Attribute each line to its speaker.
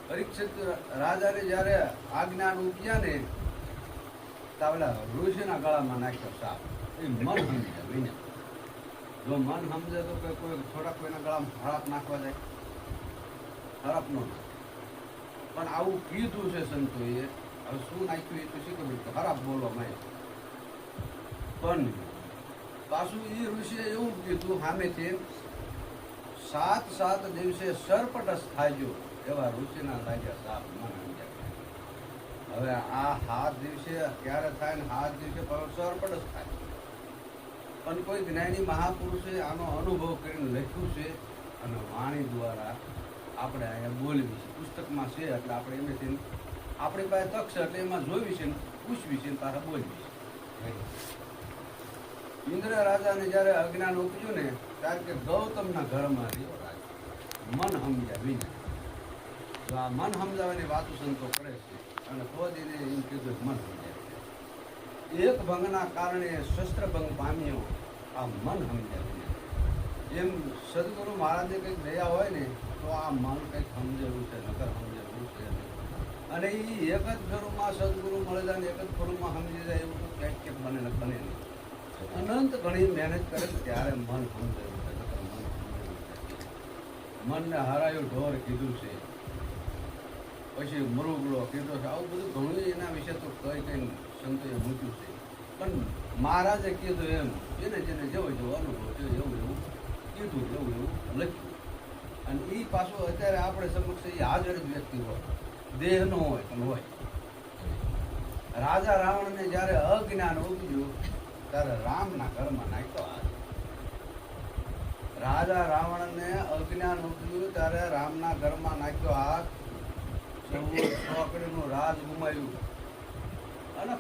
Speaker 1: પરીક્ષિત રાજાને જયારે આજ્ઞાન ઉપજ્યા ને તાવલા ઋષિના ગળામાં નાખ્યો સાપ. એ મન સમજે વિના. જો મન સમજે તો કોઈ થોડા કોઈના ગળામાં હરાપ નાખવા જાય, હરાપ ન નાખે. પણ આવું કીધું છે સંતોએ. હવે શું નાખ્યું એ તો શી ખબર, ખરાબ બોલવા માંડ્યા. પણ પાછું એ ઋષિએ એવું કીધું સામેથી, 7 દિવસે સર્પટસ થાજો એવા ઋષિના લાગ્યા સાપ મન સમજ્યા. હવે આ 7 દિવસે ક્યારે થાય ને 7 દિવસે સર્પટસ થાય. પણ કોઈ જ્ઞાની મહાપુરુષે આનો અનુભવ કરીને લખ્યું છે અને વાણી દ્વારા આપણે અહીંયા બોલવી છે. પુસ્તકમાં છે એટલે આપણે એમાંથી આપણી પાસે તક છે એટલે એમાં જોવી છે ને પૂછવી છે ને પાછા બોલવી છે. ઇન્દ્ર રાજાને જયારે અજ્ઞાન ઉપજ્યું ને ત્યારે કે ગૌતમના ઘરમાં રહ્યો રાજા, મન સમજ્યા વિના. તો આ મન સમજાવવાની વાતો સંતો કરે છે અને ખોદ એને એમ કીધું મન સમજ્યા. એક ભંગના કારણે શસ્ત્ર ભંગ પામ્યો આ મન સમજ્યા વિના. એમ સદગુરુ મહારાજે કંઈક દયા હોય ને તો આ મન કંઈક સમજેલું છે, નકર સમજેલું છે. અને એ એક જ ફેરુમાં સદગુરુ મળે જાય ને એક જ ફેરુમાં સમજી જાય એવું તો ક્યાંક ક્યાંક બને ને બને નહીં. અનંત ઘણી મહેનત કરે ત્યારે મન સમજેલું છે, નકર મન સમજેલું છે. મનને હારાયું ઢોર કીધું છે, પછી મૃગલો કીધો છે. આવું બધું ઘણું એના વિશે તો કઈ સંતોએ મૂક્યું છે. પણ મહારાજે કીધું એમ જેને જેને જેવો જેવો અનુભવ છે એવું એવું કીધું, એવું એવું લખ્યું. અને એ પાછું અત્યારે આપણે સમક્ષ એ હાજર જ વ્યક્તિ હોય, દેહ નો હોય પણ હોય. રાજા રાવણને જયારે અજ્ઞાન ઉપજ્યું ત્યારે રામના ઘરમાં નાખ્યો હાથ. રાજા રાવણને અજ્ઞાન ઉપજ્યું ત્યારે રામના ઘરમાં નાખ્યો હાથ. ચોકડીનું રાજ ગુમાવ્યું અને